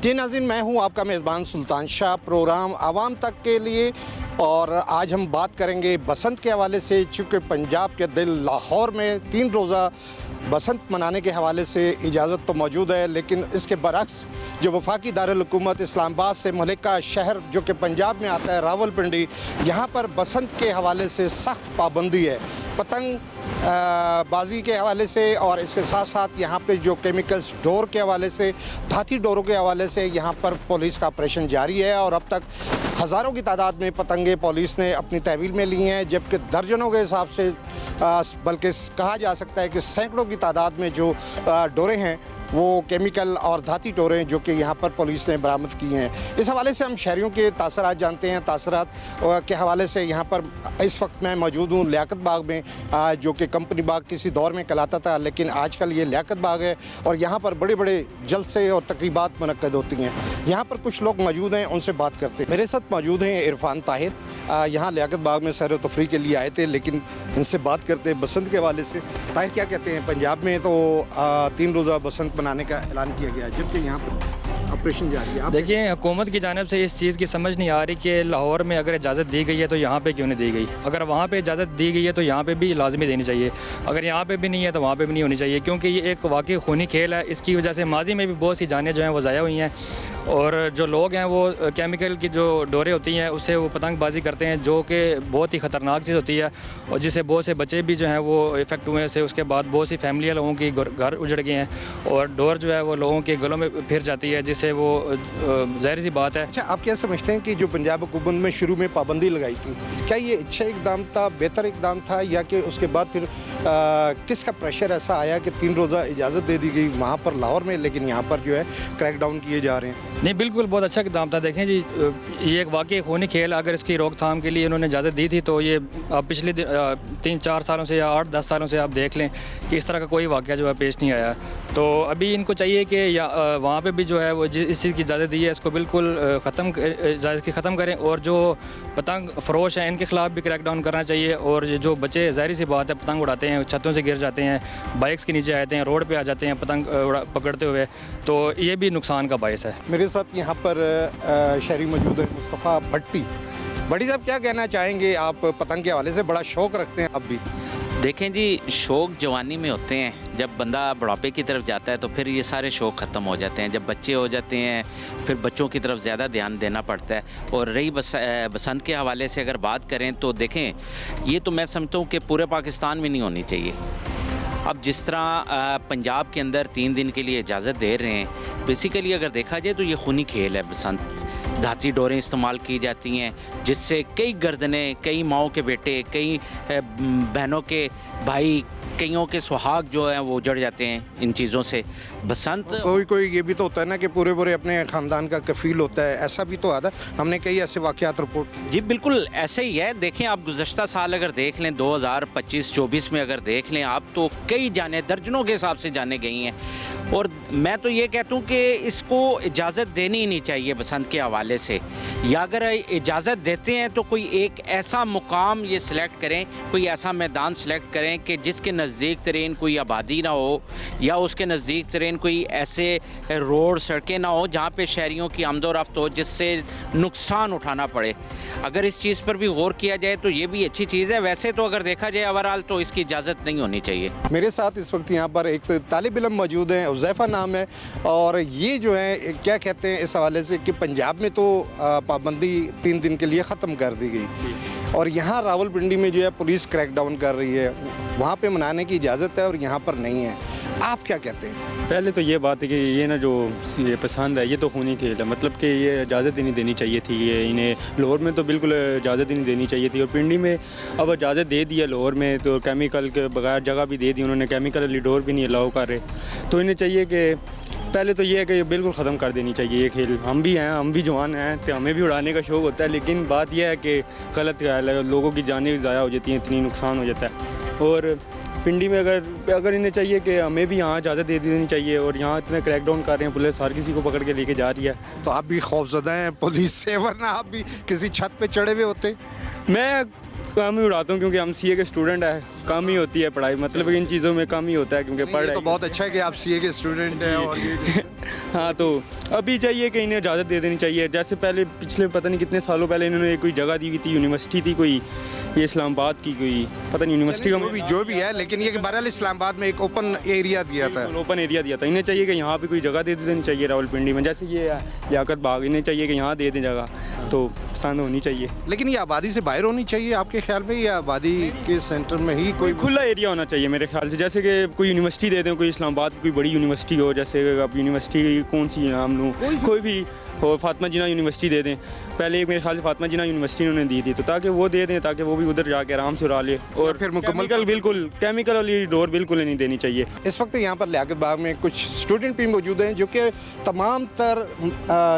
जी नाज़रीन, मैं हूं आपका मेज़बान सुल्तान शाह, प्रोग्राम आवाम तक के लिए। और आज हम बात करेंगे बसंत के हवाले से। चूँकि पंजाब के दिल लाहौर में 3 रोज़ा बसंत मनाने के हवाले से इजाज़त तो मौजूद है, लेकिन इसके बरक्स जो वफाकी दारुल हुकूमत इस्लामाबाद से मुल्का शहर जो कि पंजाब में आता है, रावलपिंडी, यहाँ पर बसंत के हवाले से सख्त पाबंदी है। पतंग बाजी के हवाले से और इसके साथ साथ यहाँ पे जो केमिकल्स डोर के हवाले से, धाती डोरों के हवाले से यहाँ पर पुलिस का ऑपरेशन जारी है। और अब तक हज़ारों की तादाद में पतंगे पुलिस ने अपनी तहवील में ली हैं, जबकि दर्जनों के हिसाब से बल्कि कहा जा सकता है कि सैकड़ों की तादाद में जो डोरें हैं वो केमिकल और धाती डोरें जो कि यहाँ पर पुलिस ने बरामद की हैं। इस हवाले से हम शहरियों के तासरात जानते हैं। तासरात के हवाले से यहाँ पर इस वक्त मैं मौजूद हूँ लियाकत बाग में, जो कि कंपनी बाग किसी दौर में कहलाता था, लेकिन आजकल ये लियाकत बाग है। और यहाँ पर बड़े बड़े जलसे और तकरीबात मुनक्कद होती हैं। यहाँ पर कुछ लोग मौजूद हैं, उनसे बात करते हैं। मेरे साथ मौजूद हैं इरफान ताहिर, यहाँ लियाकत बाग में सैर व तफरीह के लिए आए थे, लेकिन इनसे बात करते हैं बसंत के हवाले से। ताहिर, क्या कहते हैं, पंजाब में तो 3 रोज़ा बसंत मनाने का ऐलान किया गया है, जबकि यहाँ पर ऑपरेशन जारी है। देखिए, हुकूमत की जानिब से इस चीज़ की समझ नहीं आ रही कि लाहौर में अगर इजाज़त दी गई है तो यहाँ पे क्यों नहीं दी गई। अगर वहाँ पे इजाज़त दी गई है तो यहाँ पे भी लाजमी देनी चाहिए। अगर यहाँ पे भी नहीं है तो वहाँ पे भी नहीं होनी चाहिए, क्योंकि ये एक वाकई खूनी खेल है। इसकी वजह से माजी में भी बहुत सी जानें जो हैं वो ज़ाया हुई हैं। और जो लोग हैं वो केमिकल की जो डोरें होती हैं उससे वो पतंगबाजी करते हैं, जो कि बहुत ही ख़तरनाक चीज़ होती है और जिससे बहुत से बच्चे भी जो हैं वो इफ़ेक्ट हुए से। उसके बाद बहुत सी फैमिलियाँ लोगों की घर उजड़ गए हैं और डोर जो है वो लोगों के गलों में फिर जाती है, जिससे वो ज़ाहिर सी बात है। अच्छा, आप क्या समझते हैं कि जो पंजाब हुकूमत में शुरू में पाबंदी लगाई थी, क्या ये अच्छा इकदाम था, बेहतर इकदाम था, या कि उसके बाद फिर किसका प्रेशर ऐसा आया कि 3 रोज़ा इजाज़त दे दी गई वहाँ पर लाहौर में, लेकिन यहाँ पर जो है क्रैकडाउन किए जा रहे हैं? नहीं, बिल्कुल बहुत अच्छा इकदाम था। देखें जी, ये एक वाकई खूनी खेल, अगर इसकी रोकथाम के लिए इन्होंने इजाज़त दी थी तो ये अब पिछले 3-4 सालों से या 8-10 सालों से आप देख लें कि इस तरह का कोई वाक़या जो है पेश नहीं आया। तो अभी इनको चाहिए कि या वहाँ पे भी जो है वो इस चीज़ की इजाज़त दी है इसको बिल्कुल ख़त्म करें। और जो पतंग फ़रोश हैं इनके ख़िलाफ़ भी क्रैकडाउन करना चाहिए। और जो बच्चे, ज़ाहिर सी बात है, पतंग उड़ाते हैं, छतों से गिर जाते हैं, बाइक्स के नीचे आते हैं, रोड पे आ जाते हैं पतंग पकड़ते हुए, तो ये भी नुकसान का बायस है। मेरे साथ यहाँ पर शहरी मौजूद है मुस्तफ़ा भट्टी। भट्टी साहब, क्या कहना चाहेंगे आप पतंग के हवाले से? बड़ा शौक़ रखते हैं आप भी। देखें जी, शौक़ जवानी में होते हैं, जब बंदा बुढ़ापे की तरफ जाता है तो फिर ये सारे शौक़ ख़त्म हो जाते हैं। जब बच्चे हो जाते हैं फिर बच्चों की तरफ ज़्यादा ध्यान देना पड़ता है। और रही बसंत के हवाले से अगर बात करें तो देखें, ये तो मैं समझता हूँ कि पूरे पाकिस्तान में नहीं होनी चाहिए। अब जिस तरह पंजाब के अंदर 3 दिन के लिए इजाज़त दे रहे हैं, बेसिकली अगर देखा जाए तो ये खूनी खेल है बसंत। धाती डोरें इस्तेमाल की जाती हैं, जिससे कई गर्दनें, कई माओं के बेटे, कई बहनों के भाई, कईयों के सुहाग जो हैं वो उजड़ जाते हैं इन चीज़ों से। बसंत कोई ये भी तो होता है ना कि पूरे अपने ख़ानदान का कफ़ील होता है, ऐसा भी तो आता है। हमने कई ऐसे वाक़यात रिपोर्ट किए। जी बिल्कुल ऐसे ही है। देखें, आप गुज़श्ता साल अगर देख लें, 2025-24 में अगर देख लें आप, तो कई जाने, दर्जनों के हिसाब से जाने गई हैं। और मैं तो ये कहता हूँ कि इसको इजाज़त देनी ही नहीं चाहिए बसंत के हवाले से। या अगर इजाज़त देते हैं तो कोई एक ऐसा मुकाम ये सिलेक्ट करें, कोई ऐसा मैदान सिलेक्ट करें कि जिसके नज़दीक तरीन कोई आबादी ना हो, या उसके नज़दीक तरीन कोई ऐसे रोड, सड़कें ना हो जहाँ पे शहरियों की आमदोरफ्त हो, जिससे नुकसान उठाना पड़े। अगर इस चीज़ पर भी गौर किया जाए तो ये भी अच्छी चीज़ है। वैसे तो अगर देखा जाए ओवरऑल तो इसकी इजाज़त नहीं होनी चाहिए। मेरे साथ इस वक्त यहाँ पर एक तालिब इल्म मौजूद हैं, हुज़ैफ़ा नाम है। और ये जो है क्या कहते हैं इस हवाले से कि पंजाब में तो पाबंदी 3 दिन के लिए ख़त्म कर दी गई, और यहाँ रावलपिंडी में जो है पुलिस क्रैकडाउन कर रही है। वहाँ पे मनाने की इजाज़त है और यहाँ पर नहीं है। आप क्या कहते हैं? पहले तो ये बात है कि ये ना जो ये पसंद है, ये तो खूनी खेल है। मतलब कि ये इजाज़त ही नहीं देनी चाहिए थी। ये इन्हें लाहौर में तो बिल्कुल इजाज़त ही नहीं देनी चाहिए थी। और पिंडी में अब इजाज़त दे दी है, लाहौर में तो केमिकल के बगैर जगह भी दे दी उन्होंने, केमिकल वाली डोर भी नहीं अलाउ कर रहे। तो इन्हें चाहिए कि पहले तो ये है कि बिल्कुल ख़त्म कर देनी चाहिए ये खेल। हम भी हैं, हम भी जवान हैं, तो हमें भी उड़ाने का शौक़ होता है, लेकिन बात यह है कि गलत ख्याल है, लोगों की जानें भी ज़ाया हो जाती हैं, इतनी नुकसान हो जाता है। और पिंडी में अगर इन्हें चाहिए कि हमें भी यहाँ इजाज़त दे देनी चाहिए। और यहाँ इतने क्रैकडाउन कर रहे हैं, पुलिस हर किसी को पकड़ के लेके जा रही है। तो आप भी खौफज़दा हैं पुलिस से, वरना आप भी किसी छत पे चढ़े हुए होते? मैं कम ही उड़ाता हूँ क्योंकि हम सीए के स्टूडेंट है, कम ही होती है पढ़ाई, मतलब इन चीज़ों में कम ही होता है क्योंकि पढ़ ये रहे तो बहुत अच्छा है कि आप सीए के स्टूडेंट हैं और ये हाँ, तो अभी चाहिए कि इन्हें इजाज़त दे देनी चाहिए। जैसे पहले पिछले पता नहीं कितने सालों पहले इन्होंने कोई जगह दी हुई थी, यूनिवर्सिटी थी कोई, ये इस्लामाबाद की कोई पता नहीं यूनिवर्सिटी का जो भी है, लेकिन ये कि बहरहाल इस्लामाबाद में एक ओपन एरिया दिया था। ओपन एरिया दिया था। इन्हें चाहिए कि यहाँ पे कोई जगह दे देनी चाहिए रावलपिंडी में, जैसे ये है लियाकत बाग, इन्हें चाहिए कि यहाँ दे दें जगह, तो पसंद होनी चाहिए। लेकिन ये आबादी से बाहर होनी चाहिए आपके ख्याल में, या आबादी के सेंटर में ही कोई खुला एरिया होना चाहिए मेरे ख्याल से, जैसे कि कोई यूनिवर्सिटी दे दें, कोई इस्लामाबाद की कोई बड़ी यूनिवर्सिटी हो, जैसे अब यूनिवर्सिटी कौन सी नाम लूँ, कोई भी हो, फातिमा जिन्ना यूनिवर्सिटी दे दें। पहले मेरे ख्याल से फातिमा जिन्ना यूनिवर्सिटी उन्होंने दी थी, तो ताकि वो दे दें, ताकि वो भी उधर जाके आराम से उड़ा ले। और फिर मुकम्मल बिल्कुल केमिकल वाली डोर बिल्कुल नहीं देनी चाहिए। इस वक्त यहाँ पर लियाकत बाग में कुछ स्टूडेंट भी मौजूद हैं जो कि तमाम तर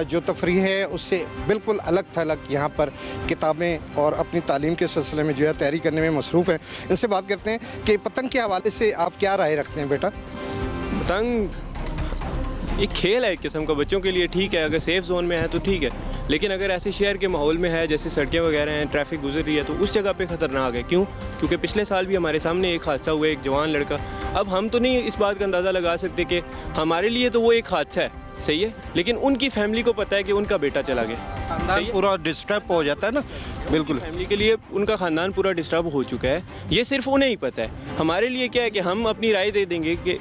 जो तफरीह है उससे बिल्कुल अलग थलग यहाँ पर किताबें और अपनी तालीम के सिलसिले में जो है तैयारी करने में मसरूफ़ हैं। इनसे बात करते हैं कि पतंग के हवाले से आप क्या राय रखते हैं बेटा? पतंग एक खेल है एक किस्म का, बच्चों के लिए ठीक है, अगर सेफ़ जोन में है तो ठीक है, लेकिन अगर ऐसे शहर के माहौल में है जैसे सड़कें वगैरह हैं, ट्रैफिक गुजर रही है, तो उस जगह पे ख़तरनाक है। क्यों? क्योंकि पिछले साल भी हमारे सामने एक हादसा हुआ, एक जवान लड़का। अब हम तो नहीं इस बात का अंदाज़ा लगा सकते कि हमारे लिए तो वो एक हादसा है, सही है, लेकिन उनकी फैमिली को पता है कि उनका बेटा चला गया, सही है? पूरा डिस्टर्ब हो जाता है ना, बिल्कुल। फैमिली के लिए उनका ख़ानदान पूरा डिस्टर्ब हो चुका है, ये सिर्फ उन्हें ही पता है। हमारे लिए क्या है कि हम अपनी राय दे देंगे कि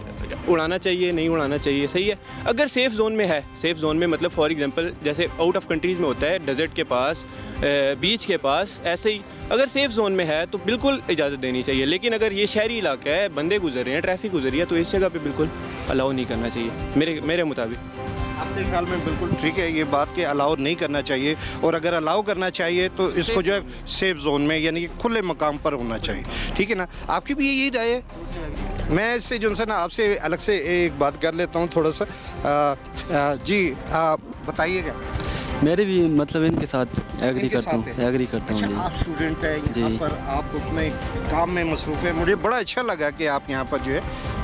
उड़ाना चाहिए नहीं उड़ाना चाहिए, सही है। अगर सेफ़ जोन में है, सेफ़ जोन में मतलब फॉर एग्जांपल जैसे आउट ऑफ कंट्रीज़ में होता है, डेजर्ट के पास, बीच के पास, ऐसे ही अगर सेफ़ जोन में है तो बिल्कुल इजाज़त देनी चाहिए। लेकिन अगर ये शहरी इलाका है, बंदे गुजर रहे हैं, ट्रैफिक गुजर रही है, तो इस जगह पे बिल्कुल अलाउ नहीं करना चाहिए मेरे मुताबिक। आपके ख्याल में बिल्कुल ठीक है ये बात कि अलाउ नहीं करना चाहिए, और अगर अलाउ करना चाहिए तो इसको जो है सेफ जोन में यानी कि खुले मकाम पर होना चाहिए, ठीक है ना? आपकी भी यही राय है? मैं इससे जो है ना आपसे अलग से एक बात कर लेता हूँ थोड़ा सा। जी आप बताइएगा। मेरे भी मतलब इनके साथ एग्री करता हूँ अच्छा, जी। आप स्टूडेंट हैं यहाँ जी। पर, आप अपने काम में मसरूफ़ हैं। मुझे बड़ा अच्छा लगा कि आप यहाँ पर जो है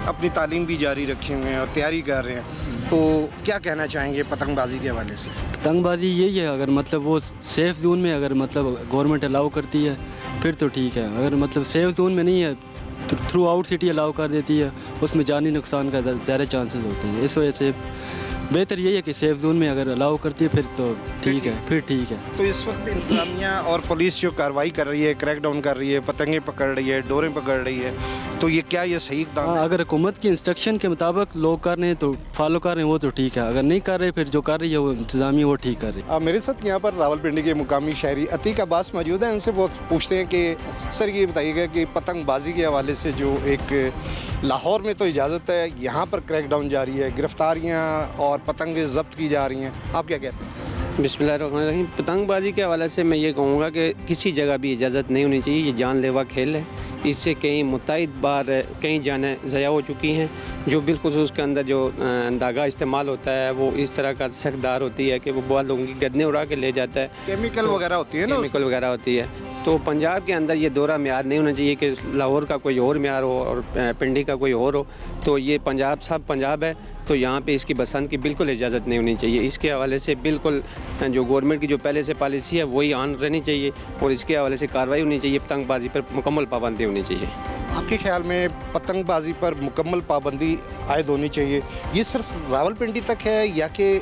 अपनी तालीम भी जारी रखे हुए हैं और तैयारी कर रहे हैं। तो क्या कहना चाहेंगे पतंगबाजी के हवाले से? पतंगबाजी यही है, अगर मतलब वो सेफ़ जोन में अगर मतलब गवर्नमेंट अलाउ करती है फिर तो ठीक है, अगर मतलब सेफ़ जोन में नहीं है तो थ्रू आउट सिटी अलाउ कर देती है, उसमें जानी नुकसान का ज़्यादा चांसेस होते हैं। इस वजह से बेहतर यही है कि सेफ़ जोन में अगर अलाउ करती है फिर तो ठीक है, फिर ठीक है। तो इस वक्त इंतजामिया और पुलिस जो कार्रवाई कर रही है, क्रैकडाउन कर रही है, पतंगे पकड़ रही है, डोरें पकड़ रही है, तो ये क्या ये सही इक़दाम है? हाँ, अगर हुकूमत की इंस्ट्रक्शन के मुताबिक लोग कर रहे हैं तो फॉलो कर रहे हैं वो तो ठीक है, अगर नहीं कर रहे फिर जो कर रही है वो इंतजामिया वो ठीक कर रही है। मेरे साथ यहाँ पर रावलपिंडी के मुकामी शहरी अतीक अब्बास मौजूद हैं। उनसे वो पूछते हैं कि सर ये बताइएगा कि पतंगबाजी के हवाले से जो एक लाहौर में तो इजाज़त है, यहाँ पर क्रैकडाउन जारी है, गिरफ्तारियाँ और पतंगें जब्त की जा रही हैं, आप क्या कहते हैं? बिस्मिल्लाहिर्रहमानिर्रहीम। पतंगबाजी के हवाले से मैं ये कहूँगा कि किसी जगह भी इजाज़त नहीं होनी चाहिए, ये जानलेवा खेल है। इससे कई मुतअद्दिद बार कई जानें ज़या हो चुकी हैं। जो बिल्कुल उसके अंदर जो धागा इस्तेमाल होता है वो इस तरह का शकदार होती है कि वो बहुत लोगों की गर्दनें उड़ा के ले जाता है, केमिकल वगैरह होती है ना, केमिकल वगैरह होती है। तो पंजाब के अंदर ये दोहरा म्यार नहीं होना चाहिए कि लाहौर का कोई और म्यार हो और पिंडी का कोई और हो। तो ये पंजाब सब पंजाब है, तो यहाँ पे इसकी बसंत की बिल्कुल इजाज़त नहीं होनी चाहिए। इसके हवाले से बिल्कुल जो गवर्नमेंट की जो पहले से पॉलिसी है वही ऑन रहनी चाहिए और इसके हवाले से कार्रवाई होनी चाहिए, पतंगबाजी पर मुकम्मल पाबंदी होनी चाहिए। आपके ख्याल में पतंगबाजी पर मुकम्मल पाबंदी आयद होनी चाहिए, ये सिर्फ रावलपिंडी तक है या कि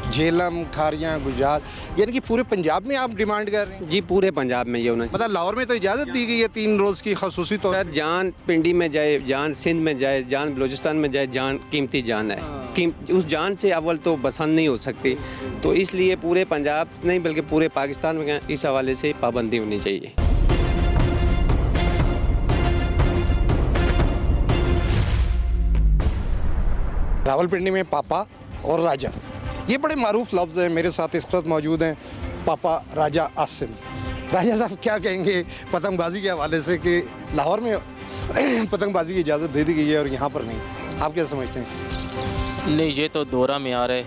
झेलम, खारियाँ, गुजरात यानी कि पूरे पंजाब में आप डिमांड कर रहे हैं? जी पूरे पंजाब में ये होना चाहिए। मतलब लाहौर में तो इजाज़त दी गई है 3 रोज़ की खसूसी तौर सर जान पिंडी में जाए, जान सिंध में जाए, जान बलूचिस्तान में जाए, जान कीमती जान है। उस जान से अव्वल तो बसंत नहीं हो सकती, तो इसलिए पूरे पंजाब नहीं बल्कि पूरे पाकिस्तान में इस हवाले से पाबंदी होनी चाहिए। रावलपिंडी में पापा और राजा ये बड़े मारूफ लफ्ज़ हैं। मेरे साथ इस वक्त मौजूद हैं पापा राजा आसिम। राजा साहब क्या कहेंगे पतंगबाजी के हवाले से कि लाहौर में पतंगबाजी की इजाज़त दे दी गई है और यहाँ पर नहीं, आप क्या समझते हैं? नहीं, ये तो दोहरा म्यार है।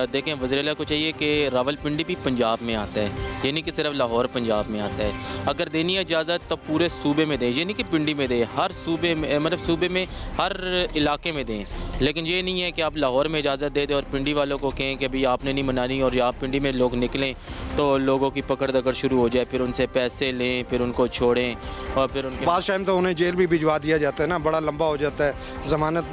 देखें वज़ीर-ए-आला को चाहिए कि रावलपिंडी भी पंजाब में आता है, ये नहीं कि सिर्फ लाहौर पंजाब में आता है। अगर देनी है इजाज़त तो पूरे सूबे में दें, ये नहीं कि पिंडी में दें, हर सूबे में मतलब सूबे में हर इलाके में दें। लेकिन ये नहीं है कि आप लाहौर में इजाज़त दे दें और पिंडी वालों को कहें कि भाई आपने नहीं मनानी, और यहाँ पिंडी में लोग निकलें तो लोगों की पकड़ दकड़ शुरू हो जाए, फिर उनसे पैसे लें, फिर उनको छोड़ें और फिर उनके बाद टाइम तो उन्हें जेल भी भिजवा दिया जाता है ना, बड़ा लंबा हो जाता है, ज़मानत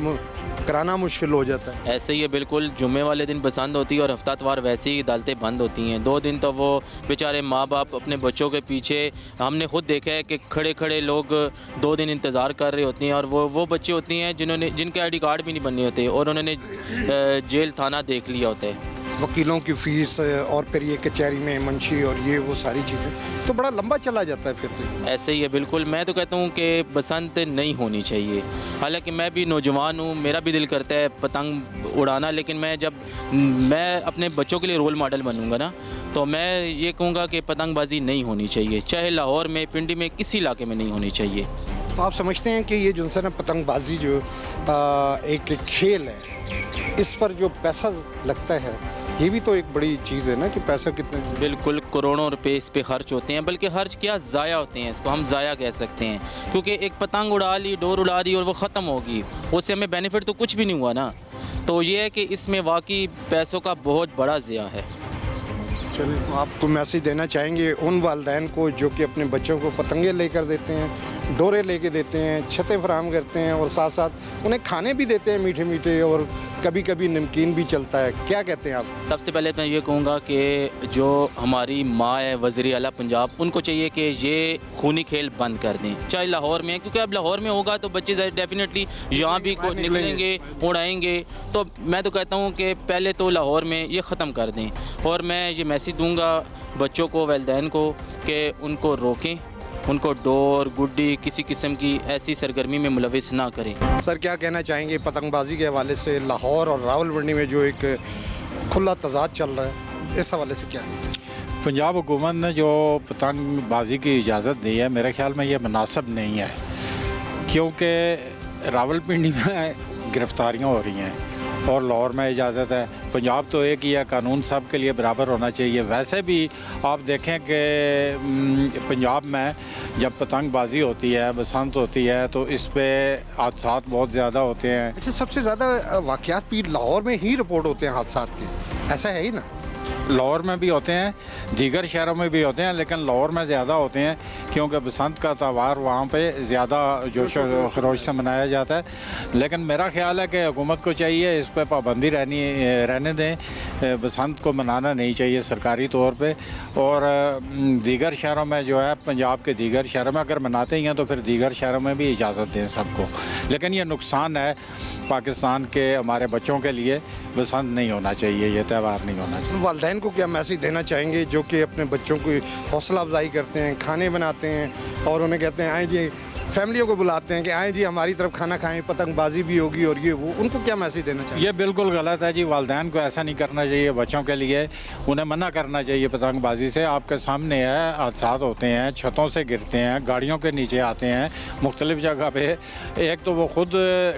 कराना मुश्किल हो जाता है। ऐसे ही है बिल्कुल। जुम्मे वाले दिन बसंत होती है और हफ्तावार वैसे ही अदालतें बंद होती हैं। 2 दिन तो वो बेचारे माँ बाप अपने बच्चों के पीछे, हमने खुद देखा है कि खड़े खड़े लोग 2 दिन इंतज़ार कर रहे होती हैं, और वो बच्चे होती हैं जिनके ID कार्ड भी नहीं बनने होते और उन्होंने जेल थाना देख लिया होता है। वकीलों की फ़ीस और फिर ये कचहरी में मंशी और ये वो सारी चीज़ें, तो बड़ा लंबा चला जाता है फिर तो। ऐसे ही है बिल्कुल। मैं तो कहता हूँ कि बसंत नहीं होनी चाहिए। हालांकि मैं भी नौजवान हूँ, मेरा भी दिल करता है पतंग उड़ाना, लेकिन मैं अपने बच्चों के लिए रोल मॉडल बनूँगा ना, तो मैं ये कहूँगा कि पतंगबाजी नहीं होनी चाहिए, चाहे लाहौर में, पिंडी में, किसी इलाके में नहीं होनी चाहिए। तो आप समझते हैं कि ये जो है ना पतंगबाजी जो एक खेल है, इस पर जो पैसा लगता है ये भी तो एक बड़ी चीज़ है ना, कि पैसा कितने। बिल्कुल, करोड़ों रुपए इस पे खर्च होते हैं, बल्कि खर्च क्या ज़ाया होते हैं, इसको हम ज़ाया कह सकते हैं, क्योंकि एक पतंग उड़ा ली, डोर उड़ा दी और वो ख़त्म होगी, उससे हमें बेनिफिट तो कुछ भी नहीं हुआ ना। तो ये है कि इसमें वाकई पैसों का बहुत बड़ा ज़िया है। चलिए, तो आपको मैसेज देना चाहेंगे उन वालिदैन को जो कि अपने बच्चों को पतंगे लेकर देते हैं, डोरे लेके देते हैं, छतें फराहम करते हैं और साथ साथ उन्हें खाने भी देते हैं मीठे मीठे, और कभी कभी नमकीन भी चलता है, क्या कहते हैं आप? सबसे पहले तो मैं ये कहूँगा कि जो हमारी माँ है वज़ीर आला पंजाब, उनको चाहिए कि ये खूनी खेल बंद कर दें, चाहे लाहौर में है, क्योंकि अब लाहौर में होगा तो बच्चे डेफिनेटली यहाँ भी निकलेंगे, उड़ाएंगे। तो मैं तो कहता हूँ कि पहले तो लाहौर में ये ख़त्म कर दें, और मैं ये मैसेज दूँगा बच्चों को, वालिदैन को, कि उनको रोकें, उनको डोर गुड्डी किसी किस्म की ऐसी सरगर्मी में मुलविस ना करें। सर, क्या कहना चाहेंगे पतंगबाजी के हवाले से? लाहौर और रावलपिंडी में जो एक खुला तजाद चल रहा है, इस हवाले से क्या है? पंजाब हुकूमत ने जो पतंगबाजी की इजाज़त दी है, मेरे ख्याल में ये मुनासिब नहीं है, क्योंकि रावलपिंडी में गिरफ्तारियाँ हो रही हैं और लाहौर में इजाज़त है। पंजाब तो एक ही है, कानून सब के लिए बराबर होना चाहिए। वैसे भी आप देखें कि पंजाब में जब पतंगबाजी होती है, बसंत होती है, तो इस पे हादसात बहुत ज़्यादा होते हैं। अच्छा, सबसे ज़्यादा वाक़यात भी लाहौर में ही रिपोर्ट होते हैं हादसात के, ऐसा है ही ना? लाहौर में भी होते हैं, दीगर शहरों में भी होते हैं, लेकिन लाहौर में ज़्यादा होते हैं क्योंकि बसंत का त्यौहार वहाँ पे ज़्यादा जोश व खरोश से मनाया जाता है। लेकिन मेरा ख्याल है कि हुकूमत को चाहिए इस पर पाबंदी रहने दें, बसंत को मनाना नहीं चाहिए सरकारी तौर पे। और दीगर शहरों में जो है, पंजाब के दीगर शहरों में अगर मनाते ही हैं तो फिर दीगर शहरों में भी इजाज़त दें सबको। लेकिन ये नुकसान है पाकिस्तान के, हमारे बच्चों के लिए बसंत नहीं होना चाहिए, ये त्यौहार नहीं होना चाहिए। वालिदैन को क्या मैसेज देना चाहेंगे जो कि अपने बच्चों की हौसला अफजाई करते हैं, खाने बनाते हैं और उन्हें कहते हैं आए जी, फैमिलियों को बुलाते हैं कि आए जी हमारी तरफ खाना खाएं, पतंगबाजी भी होगी और ये वो, उनको क्या मैसेज देना चाहिए? ये बिल्कुल गलत है जी, वालिदैन को ऐसा नहीं करना चाहिए बच्चों के लिए, उन्हें मना करना चाहिए पतंगबाजी से। आपके सामने है, हादसात होते हैं, छतों से गिरते हैं, गाड़ियों के नीचे आते हैं मुख्तलिफ जगह पे। एक तो वो खुद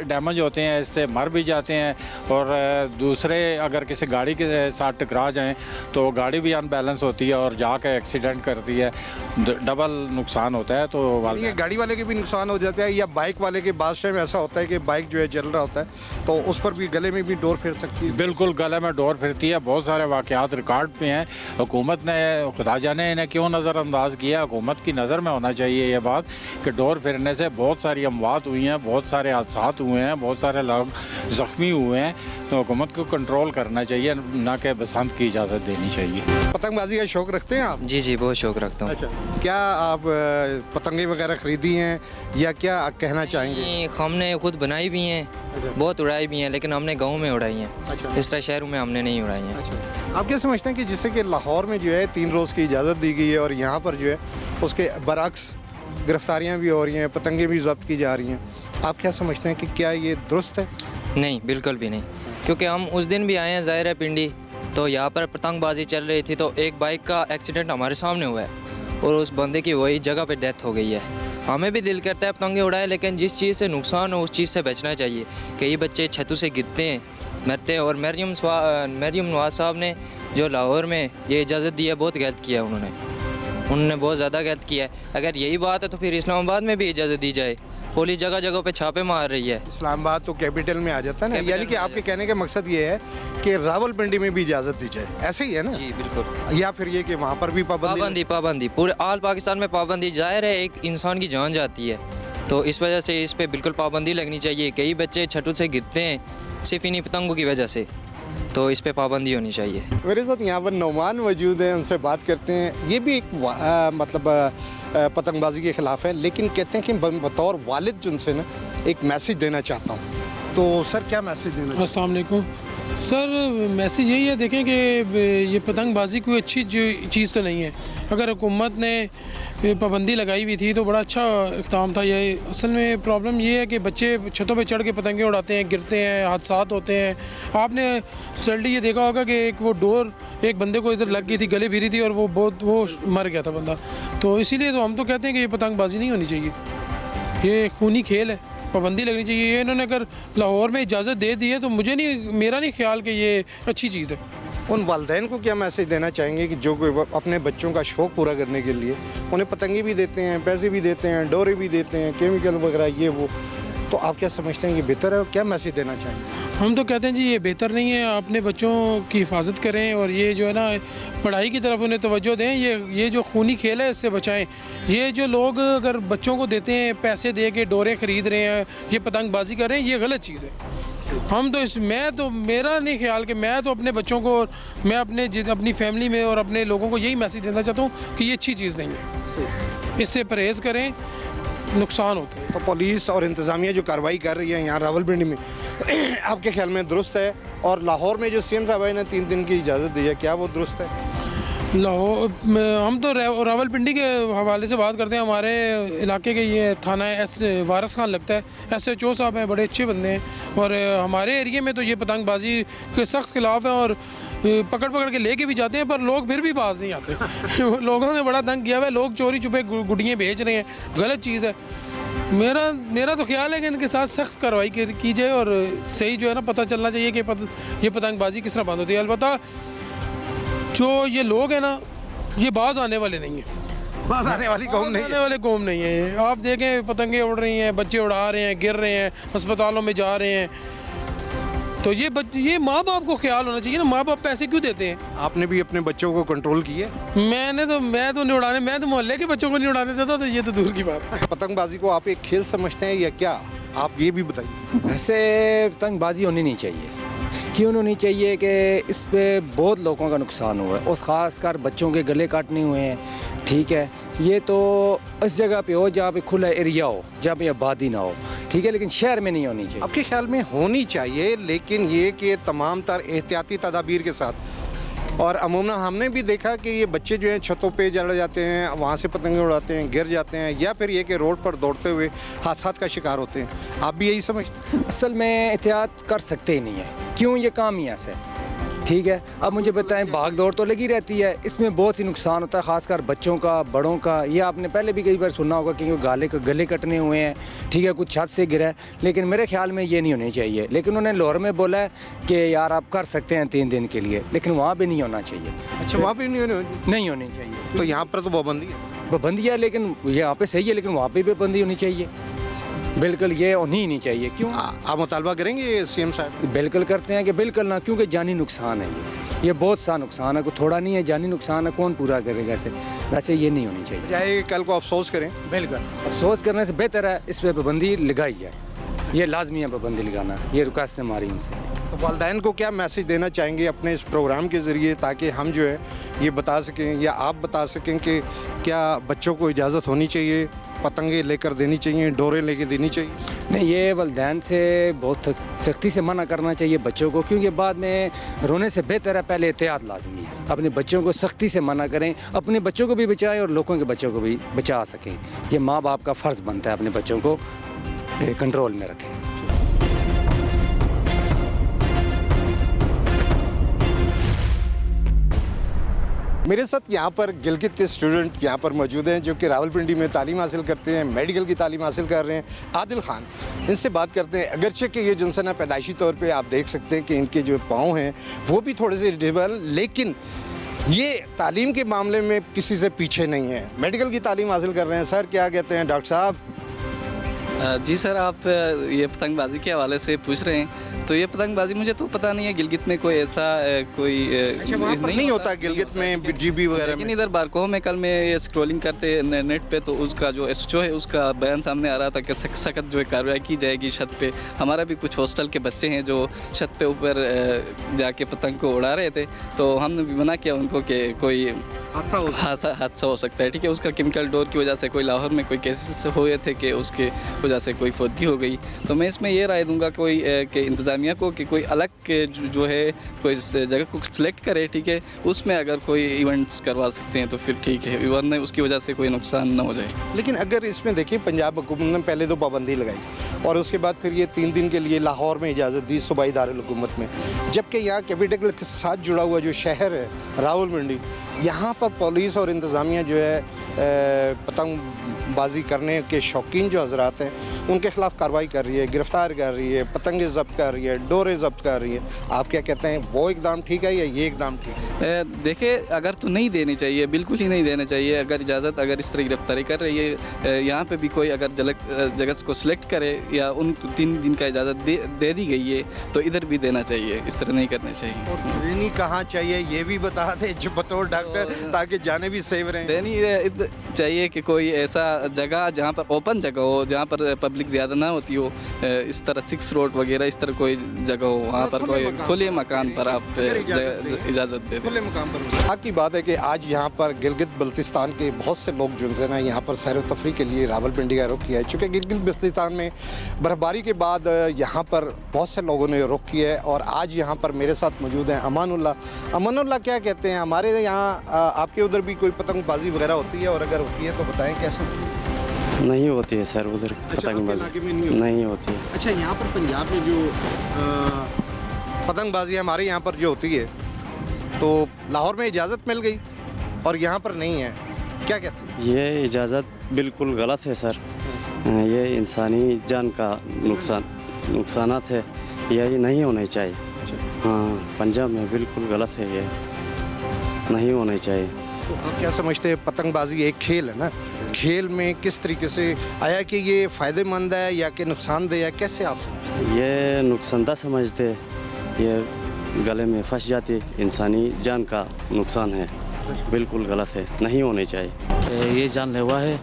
डैमेज होते हैं, इससे मर भी जाते हैं, और दूसरे अगर किसी गाड़ी के साथ टकरा जाएँ तो गाड़ी भी अनबैलेंस होती है और जाके एक्सीडेंट करती है, डबल नुकसान होता है। तो वालिदैन, गाड़ी वाले के भी नुकसान हो जाता है, या बाइक वाले के बाद टाइम ऐसा होता है कि बाइक जो है जल रहा होता है तो उस पर भी गले में भी डोर फिर सकती है। बिल्कुल, गले में डोर फिरती है, बहुत सारे वाक़यात रिकॉर्ड पे हैं। हुकूमत ने, खुदा जाने इन्हें क्यों नज़रअंदाज किया, हुकूमत की नज़र में होना चाहिए ये बात कि डोर फिरने से बहुत सारी अमवात हुई हैं, बहुत सारे हादसात हुए हैं, बहुत सारे लोग ज़ख्मी हुए हैं। तो हुकूमत को कंट्रोल करना चाहिए, ना कि बसंत की इजाज़त देनी चाहिए। पतंगबाजी का शौक़ रखते हैं आप? जी जी, बहुत शौक़ रखता हूँ। अच्छा, क्या आप पतंगे वगैरह ख़रीदी हैं या क्या कहना चाहेंगे? हमने खुद बनाई भी हैं, बहुत उड़ाई भी हैं, लेकिन हमने गाँव में उड़ाई हैं। अच्छा, इस तरह शहरों में हमने नहीं उड़ाई हैं। अच्छा, आप क्या समझते हैं कि जिससे कि लाहौर में जो है 3 रोज़ की इजाज़त दी गई है और यहाँ पर जो है उसके बरअक्स गिरफ्तारियाँ भी हो रही हैं, पतंगे भी जब्त की जा रही हैं, आप क्या समझते हैं कि क्या ये दुरुस्त है? नहीं, बिल्कुल भी नहीं, क्योंकि हम उस दिन भी आए हैं ज़ाहिर है पिंडी, तो यहाँ पर पतंगबाजी चल रही थी, तो एक बाइक का एक्सीडेंट हमारे सामने हुआ है और उस बंदे की वही जगह पे डेथ हो गई है। हमें भी दिल करता है पतंगे उड़ाए, लेकिन जिस चीज़ से नुकसान हो उस चीज़ से बचना चाहिए। कई बच्चे छतों से गिरते हैं, मरते हैं, और मरियम नवाज साहब ने जो लाहौर में ये इजाज़त दी है, बहुत गलत किया उन्होंने बहुत ज़्यादा गलत किया है। अगर यही बात है तो फिर इस्लामाबाद में भी इजाज़त दी जाए, पुलिस जगह जगह पे छापे मार रही है। इस्लामाबाद तो कैपिटल में आ जाता है ना, कैपिटल यानी कि में आ आपके कहने का मकसद ये है कि रावलपिंडी में भी इजाज़त दी जाए, ऐसे ही है ना? जी बिल्कुल। या फिर ये कि वहाँ पर भी पाबंदी पूरे ऑल पाकिस्तान में पाबंदी। जाहिर है एक इंसान की जान जाती है, तो इस वजह से इस पे बिल्कुल पाबंदी लगनी चाहिए। कई बच्चे छठों से गिरते हैं सिर्फ इन्हीं पतंगों की वजह से, तो इस पे पाबंदी होनी चाहिए। मेरे साथ यहाँ पर नौमान मौजूद हैं, उनसे बात करते हैं। ये भी एक मतलब पतंगबाजी के ख़िलाफ़ है, लेकिन कहते हैं कि बतौर वालिद जो उनसे ना एक मैसेज देना चाहता हूँ। तो सर क्या मैसेज देना? अस्सलाम वालेकुम सर, मैसेज यही है, देखें कि ये पतंगबाजी कोई अच्छी चीज़ तो नहीं है। अगर हुकूमत ने पाबंदी लगाई हुई थी तो बड़ा अच्छा इक़दाम था। ये असल में प्रॉब्लम ये है कि बच्चे छतों पे चढ़ के पतंगे उड़ाते हैं, गिरते हैं, हादसात होते हैं। आपने सडनली ये देखा होगा कि एक वो डोर एक बंदे को इधर लग गई थी, गले भिरी थी और वो मर गया था बंदा। तो इसीलिए तो हम तो कहते हैं कि ये पतंगबाजी नहीं होनी चाहिए, ये खूनी खेल है, पाबंदी लगनी चाहिए। ये इन्होंने अगर लाहौर में इजाज़त दे दी है तो मेरा नहीं ख्याल कि ये अच्छी चीज़ है। उन वालिदैन को क्या मैसेज देना चाहेंगे कि जो कोई अपने बच्चों का शौक़ पूरा करने के लिए उन्हें पतंगे भी देते हैं, पैसे भी देते हैं, डोरे भी देते हैं, केमिकल वगैरह ये वो, तो आप क्या समझते हैं ये बेहतर है? क्या मैसेज देना चाहेंगे? हम तो कहते हैं जी ये बेहतर नहीं है। अपने बच्चों की हिफाजत करें और ये जो है ना पढ़ाई की तरफ उन्हें तवज्जो दें। ये जो खूनी खेल है इससे बचाएं। ये जो लोग अगर बच्चों को देते हैं, पैसे दे के डोरे ख़रीद रहे हैं, ये पतंगबाजी कर रहे हैं, ये गलत चीज़ है। हम तो मेरा नहीं ख्याल कि मैं तो अपने बच्चों को, मैं अपनी फैमिली में और अपने लोगों को यही मैसेज देना चाहता हूँ कि ये अच्छी चीज़ नहीं है, इससे परहेज़ करें, नुकसान होते हैं। तो पुलिस और इंतज़ामिया जो कार्रवाई कर रही है यहाँ रावलपिंडी में आपके ख्याल में दुरुस्त है? और लाहौर में जो सीएम साहब ने 3 दिन की इजाज़त दी है, क्या वो दुरुस्त है? लाहौर हम तो रावलपिंडी के हवाले से बात करते हैं। हमारे इलाके के ये थाना वारिस खान लगता है, SHO साहब हैं, बड़े अच्छे बंदे हैं। और हमारे एरिया में तो ये पतंगबाजी के सख्त खिलाफ है और पकड़ के लेके भी जाते हैं, पर लोग फिर भी बाज नहीं आते। लोगों ने बड़ा तंग किया हुआ है, लोग चोरी छुपे गुड़ियाँ बेच रहे हैं, गलत चीज़ है। मेरा तो ख्याल है कि इनके साथ सख्त कार्रवाई की जाए और सही जो है ना पता चलना चाहिए कि ये पतंगबाजी किस तरह बंद होती है। अलबत्ता जो ये लोग हैं ना, ये बाज आने वाले नहीं हैं, बाज आने वाली कौम नहीं है। आने वाले कौम नहीं है। आप देखें पतंगे उड़ रही हैं, बच्चे उड़ा रहे हैं, गिर रहे हैं, अस्पतालों में जा रहे हैं। तो ये माँ बाप को ख्याल होना चाहिए ना, माँ बाप पैसे क्यों देते हैं? आपने भी अपने बच्चों को कंट्रोल किया? मैं तो नहीं उड़ाने, मैं तो मोहल्ले के बच्चों को नहीं उड़ाने देता, तो ये तो दूर की बात है। पतंगबाजी को आप एक खेल समझते हैं या क्या? आप ये भी बताइए। ऐसे पतंगबाजी होनी नहीं चाहिए। क्यों होनी चाहिए कि इस पे बहुत लोगों का नुकसान हुआ है और ख़ासकर बच्चों के गले काटने हुए हैं। ठीक है, ये तो इस जगह पे हो जहाँ पे खुला एरिया हो, जहाँ पे आबादी ना हो, ठीक है, लेकिन शहर में नहीं होनी चाहिए। आपके ख्याल में होनी चाहिए, लेकिन ये कि तमाम तर एहतियाती तदाबीर के साथ। और अमूमन हमने भी देखा कि ये बच्चे जो हैं छतों पे चढ़ जाते हैं, वहाँ से पतंगे उड़ाते हैं, गिर जाते हैं, या फिर ये कि रोड पर दौड़ते हुए हादसात का शिकार होते हैं। आप भी यही समझते हैं? असल में एहतियात कर सकते ही नहीं है। क्यों? ये काम ही ऐसा है। ठीक है, अब मुझे बताएं, भाग दौड़ तो लगी रहती है, इसमें बहुत ही नुकसान होता है, ख़ासकर बच्चों का, बड़ों का। ये आपने पहले भी कई बार सुना होगा कि गले कटने हुए हैं, ठीक है, कुछ छत से गिरा है, लेकिन मेरे ख्याल में ये नहीं होनी चाहिए। लेकिन उन्होंने लाहौर में बोला है कि यार आप कर सकते हैं 3 दिन के लिए, लेकिन वहाँ भी नहीं होना चाहिए। अच्छा, वहाँ भी नहीं होनी चाहिए। तो यहाँ पर तो पाबंदी है? पाबंदी है, लेकिन यहाँ पे सही है, लेकिन वहाँ पे भी पाबंदी होनी चाहिए। बिल्कुल, ये होनी ही नहीं चाहिए। क्यों? आप मुतालबा करेंगे सीएम साहब? बिल्कुल करते हैं कि बिल्कुल ना, क्योंकि जानी नुकसान है ये बहुत सा नुकसान है, कोई थोड़ा नहीं है, जानी नुकसान है, कौन पूरा करेगा ऐसे? वैसे ये नहीं होनी चाहिए। चाहे कल को अफसोस करें। बिल्कुल, अफसोस करने से बेहतर है इस पर पाबंदी लगाई जाए। ये लाजमी है पाबंदी लगाना, ये रुकावटें हमारी इनसे। तो वालिदैन को क्या मैसेज देना चाहेंगे अपने इस प्रोग्राम के ज़रिए, ताकि हम जो है ये बता सकें या आप बता सकें कि क्या बच्चों को इजाज़त होनी चाहिए, पतंगे लेकर देनी चाहिए, डोरे लेकर देनी चाहिए? नहीं, ये वालिदैन से बहुत सख्ती से मना करना चाहिए बच्चों को, क्योंकि बाद में रोने से बेहतर है पहले एहतियात लाजमी है। अपने बच्चों को सख्ती से मना करें, अपने बच्चों को भी बचाएं और लोगों के बच्चों को भी बचा सकें। ये माँ बाप का फ़र्ज़ बनता है अपने बच्चों को कंट्रोल में रखें। मेरे साथ यहाँ पर गिलगित के स्टूडेंट यहाँ पर मौजूद हैं जो कि रावलपिंडी में तालीम हासिल करते हैं, मेडिकल की तालीम हासिल कर रहे हैं। आदिल खान, इनसे बात करते हैं। अगरचे कि ये जिनसे ना पैदाइशी तौर पे आप देख सकते हैं कि इनके जो पाँव हैं वो भी थोड़े से डिसेबल, लेकिन ये तालीम के मामले में किसी से पीछे नहीं है, मेडिकल की तालीम हासिल कर रहे हैं। सर क्या कहते हैं? डॉक्टर साहब जी सर, आप ये पतंगबाजी के हवाले से पूछ रहे हैं, तो ये पतंगबाजी मुझे तो पता नहीं है गिलगित में कोई ऐसा कोई अच्छा वहाँ पर नहीं होता गिलगित में जीबी वगैरह लेकिन में? इधर बारकोह में कल मैं ये स्क्रॉलिंग करते नेट पे तो उसका जो एसओ है उसका बयान सामने आ रहा था कि सख्त जो है कार्रवाई की जाएगी छत पे। हमारा भी कुछ हॉस्टल के बच्चे हैं जो छत पे ऊपर जाके पतंग को उड़ा रहे थे, तो हमने भी मना किया उनको कि कोई हादसा हो सकता है, ठीक है। उसका केमिकल डोर की वजह से कोई लाहौर में कोई केसेस हुए थे कि उसके वजह से कोई फौतगी हो गई। तो मैं इसमें ये राय दूंगा कोई कि इंतज़ामिया को कि कोई अलग के जो है कोई जगह को सिलेक्ट करे, ठीक है। उसमें अगर कोई इवेंट्स करवा सकते हैं तो फिर ठीक है, वरना उसकी वजह से कोई नुकसान ना हो जाए। लेकिन अगर इसमें देखिए पंजाब हुकूमत ने पहले तो पाबंदी लगाई और उसके बाद फिर ये 3 दिन के लिए लाहौर में इजाज़त दी सूबाई दारुल हुकूमत में, जबकि यहाँ कैपिटल के साथ जुड़ा हुआ जो शहर है रावलपिंडी, यहाँ पर पुलिस और इंतज़ामिया जो है पतंगबाजी करने के शौकीन जो हजरात हैं उनके ख़िलाफ़ कार्रवाई कर रही है, गिरफ़्तार कर रही है, पतंगे ज़ब्त कर रही है, डोरे ज़ब्त कर रही है। आप क्या कहते हैं, वो इकदाम ठीक है या ये इकदाम ठीक है? देखिए, अगर तो नहीं देनी चाहिए, बिल्कुल ही नहीं देना चाहिए। अगर इजाज़त अगर इस तरह गिरफ्तारी कर रही है, यहाँ पे भी कोई अगर जगह को सिलेक्ट करे या उन 3 दिन का इजाज़त दे दी गई है तो इधर भी देना चाहिए, इस तरह नहीं करना चाहिए। और देनी कहाँ चाहिए ये भी बता दें बतौर डॉक्टर, ताकि जाने भी सेव रहें। देनी चाहिए कि कोई ऐसा जगह जहाँ पर ओपन जगह हो, जहाँ पर पब्लिक ज़्यादा ना होती हो, इस तरह 6 रोड वगैरह इस तरह कोई जगह हो, वहाँ पर कोई खुले मकान पर आप इजाज़त दे दें। खुले मकान पर। बाकी बात है कि आज यहाँ पर गिलगित बल्तिस्तान के बहुत से लोग जो है ना यहाँ पर सैर व तफरी के लिए रावलपिंडी का रुख किया है, चूँकि गिलगित बल्तिस्तान में बर्फबारी के बाद यहाँ पर बहुत से लोगों ने रुख किया है। और आज यहाँ पर मेरे साथ मौजूद हैं अमानुल्लाह। क्या कहते हैं, हमारे यहाँ आपके उधर भी कोई पतंगबाजी वगैरह होती है, और अगर होती है तो बताएं कैसे होती है? नहीं होती है सर, उधर पतंगबाजी नहीं होती है। अच्छा, यहाँ पर पंजाब में जो पतंगबाजी हमारे यहाँ पर जो होती है तो लाहौर में इजाज़त मिल गई और यहाँ पर नहीं है, क्या कहते हैं? ये इजाज़त बिल्कुल गलत है सर, ये इंसानी जान का नुकसानात है, ये नहीं होना चाहिए। हाँ, पंजाब में बिल्कुल गलत है, ये नहीं होना चाहिए। तो आप क्या समझते हैं, पतंगबाजी एक खेल है ना, खेल में किस तरीके से आया कि ये फ़ायदेमंद है या कि नुकसानदेह है, कैसे आप समझते हैं? ये नुकसानदा समझते, ये गले में फंस जाती, इंसानी जान का नुकसान है, बिल्कुल गलत है, नहीं होने चाहिए। ये जानलेवा है,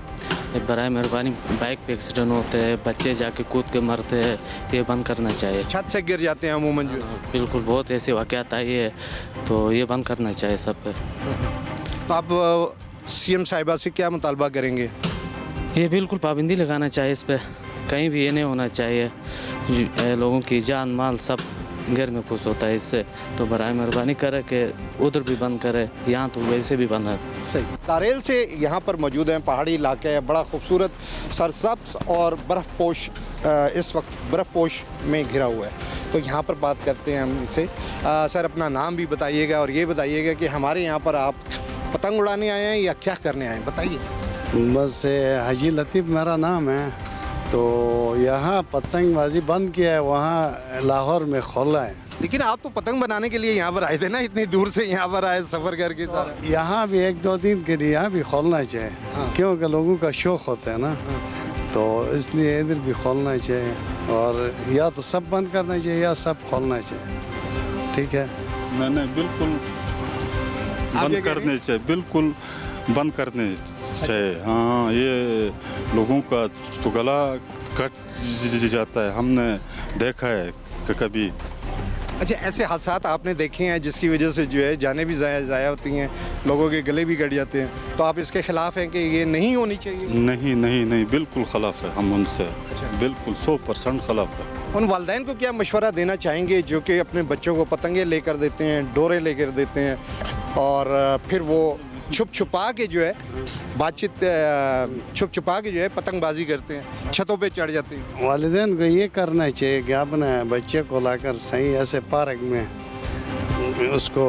बराए मेहरबानी बाइक पे एक्सीडेंट होते हैं, बच्चे जाके कूद के मरते हैं, ये बंद करना चाहिए। छत से गिर जाते हैं अमूमन जो। बिल्कुल, बहुत ऐसे वाक़यात आए हैं, तो ये बंद करना चाहिए सब पे। तो आप सीएम साहिबा से क्या मुतालबा करेंगे? ये बिल्कुल पाबंदी लगाना चाहिए इस पर, कहीं भी ये नहीं होना चाहिए, लोगों की जान माल सब घर में खुश होता है इससे, तो बराए मेहरबानी करे कि उधर भी बंद करे, यहाँ तो वैसे भी बंद है। सही। तारेल से यहाँ पर मौजूद हैं, पहाड़ी इलाका है, बड़ा खूबसूरत सरसब्ज़ और बर्फ़पोश इस वक्त बर्फ़पोश में घिरा हुआ है। तो यहाँ पर बात करते हैं हम इनसे। सर, अपना नाम भी बताइएगा और ये बताइएगा कि हमारे यहाँ पर आप पतंग उड़ाने आए हैं या क्या करने आए हैं, बताइए। बस हाजी लतीफ़ मेरा नाम है, तो यहाँ पतंगबाजी बंद किया है, वहाँ लाहौर में खोला है। लेकिन आप तो पतंग बनाने के लिए यहाँ पर आए थे ना, इतनी दूर से यहाँ पर आए सफ़र करके। तो यहाँ भी 1-2 दिन के लिए यहाँ भी खोलना चाहिए। हाँ। क्योंकि लोगों का शौक़ होता है ना। हाँ। तो इसलिए इधर भी खोलना चाहिए, और या तो सब बंद करना चाहिए या सब खोलना चाहिए, ठीक है। नहीं, बिल्कुल बंद करने चाहिए, बिल्कुल बंद करने चाहिए। हाँ, ये लोगों का तो गला कट जाता है, हमने देखा है कभी। अच्छा, ऐसे हादसात आपने देखे हैं जिसकी वजह से जो है जानें भी ज़ाया होती हैं, लोगों के गले भी कट जाते हैं, तो आप इसके ख़िलाफ़ हैं कि ये नहीं होनी चाहिए? नहीं, बिल्कुल ख़िलाफ़ है हम उनसे। अच्छा। बिल्कुल 100% ख़िलाफ़ है। उन वालिदैन को क्या मशवरा देना चाहेंगे जो कि अपने बच्चों को पतंगे लेकर देते हैं, डोरे लेकर देते हैं, और फिर वो छुपा के जो है छुपा के जो है पतंगबाजी करते हैं, छतों पे चढ़ जाते हैं? वालिदैन को ये करना चाहिए कि अपने बच्चे को लाकर सही ऐसे पार्क में उसको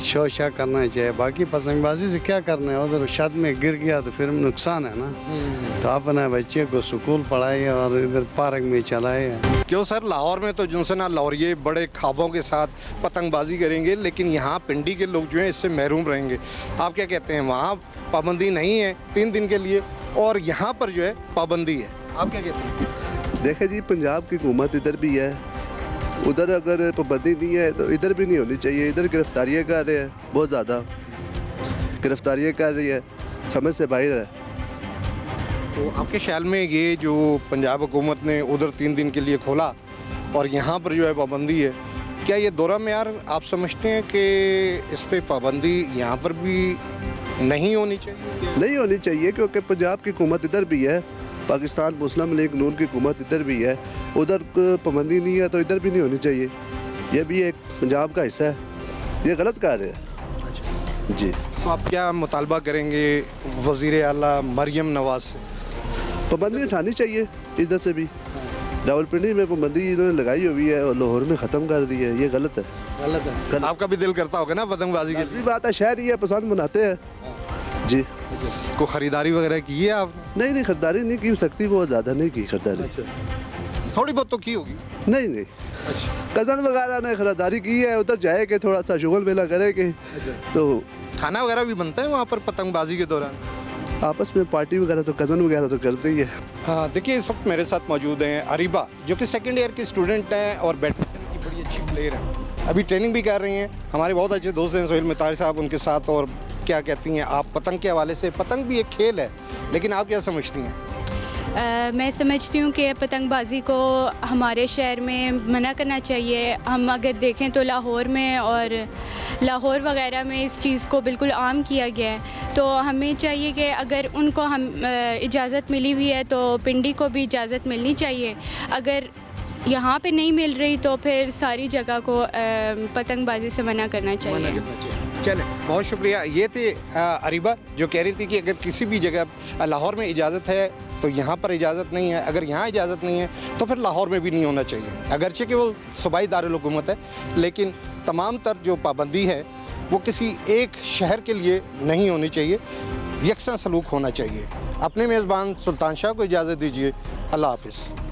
शोशा करना चाहिए। बाकी पतंगबाजी से क्या करना है, उधर छत में गिर गया तो फिर नुकसान है ना। तो अपने बच्चे को स्कूल पढ़ाइए और इधर पार्क में चलाइए। क्यों सर, लाहौर में तो जिनसे ना लाहौरिये बड़े ख्वाबों के साथ पतंगबाजी करेंगे, लेकिन यहाँ पिंडी के लोग जो हैं इससे महरूम रहेंगे। आप क्या कहते हैं, वहाँ पाबंदी नहीं है 3 दिन के लिए और यहाँ पर जो है पाबंदी है, आप क्या कहते हैं? देखे जी, पंजाब की हुकूमत इधर भी है, उधर अगर पाबंदी नहीं है तो इधर भी नहीं होनी चाहिए। इधर गिरफ्तारियाँ कर रहे हैं, बहुत ज़्यादा गिरफ्तारियाँ कर रही है, समझ से बाहर है। तो आपके ख्याल में ये जो पंजाब हुकूमत ने उधर 3 दिन के लिए खोला और यहाँ पर जो है पाबंदी है, क्या ये दोहरा मेयार आप समझते हैं कि इस पे पाबंदी यहाँ पर भी नहीं होनी चाहिए? नहीं होनी चाहिए, क्योंकि पंजाब की हुकूमत इधर भी है, पाकिस्तान मुस्लिम लीग नून की हुकूमत इधर भी है, उधर पाबंदी नहीं है तो इधर भी नहीं होनी चाहिए। ये भी एक पंजाब का हिस्सा है, ये गलत कार्य है। अच्छा जी। तो आप क्या मुतालबा करेंगे वज़ीर आला मरियम नवाज से? पाबंदी उठानी चाहिए इधर से भी। रावलपिंडी में पाबंदी इन्होंने लगाई हुई है और लाहौर में ख़त्म कर दी है, ये गलत है। गलत है। आपका भी दिल करता होगा ना पतंगबाजी के लिए? बात है, शहर ही है, पसंद मनाते हैं जी। को ख़रीदारी वगैरह की है आप? नहीं, ख़रीदारी नहीं की सकती, बहुत ज़्यादा नहीं की खरीदारी। थोड़ी बहुत तो की होगी? नहीं। कज़न वगैरह ने खरीदारी की है, उधर जाएंगे थोड़ा सा शुगल मेला करेंगे। तो खाना वगैरह भी बनता है वहाँ पर पतंगबाजी के दौरान? आपस में पार्टी वगैरह तो कज़न वगैरह तो करते ही है। हाँ, देखिए इस वक्त मेरे साथ मौजूद हैं अरीबा, जो कि 2nd ईयर की स्टूडेंट हैं और बैडमिंटन की बड़ी अच्छी प्लेयर हैं, अभी ट्रेनिंग भी कर रही हैं। हमारे बहुत अच्छे दोस्त हैं सोहेल मितार साहब उनके साथ। और क्या कहती हैं आप पतंग के हवाले से? पतंग भी एक खेल है, लेकिन आप क्या समझती हैं? मैं समझती हूँ कि पतंगबाज़ी को हमारे शहर में मना करना चाहिए। हम अगर देखें तो लाहौर में और लाहौर वगैरह में इस चीज़ को बिल्कुल आम किया गया है, तो हमें चाहिए कि अगर उनको हम इजाज़त मिली हुई है तो पिंडी को भी इजाज़त मिलनी चाहिए। अगर यहाँ पे नहीं मिल रही तो फिर सारी जगह को पतंगबाज़ी से मना करना चाहिए। चले, बहुत शुक्रिया। ये थे अरीबा जो कह रही थी कि अगर किसी भी जगह लाहौर में इजाज़त है तो यहाँ पर इजाज़त नहीं है, अगर यहाँ इजाज़त नहीं है तो फिर लाहौर में भी नहीं होना चाहिए। अगरचे कि वो सूबाई दारुल हुकूमत है, लेकिन तमाम तर जो पाबंदी है वो किसी एक शहर के लिए नहीं होनी चाहिए, यकसा सलूक होना चाहिए। अपने मेज़बान सुल्तान शाह को इजाज़त दीजिए। अल्लाह हाफ़िज़।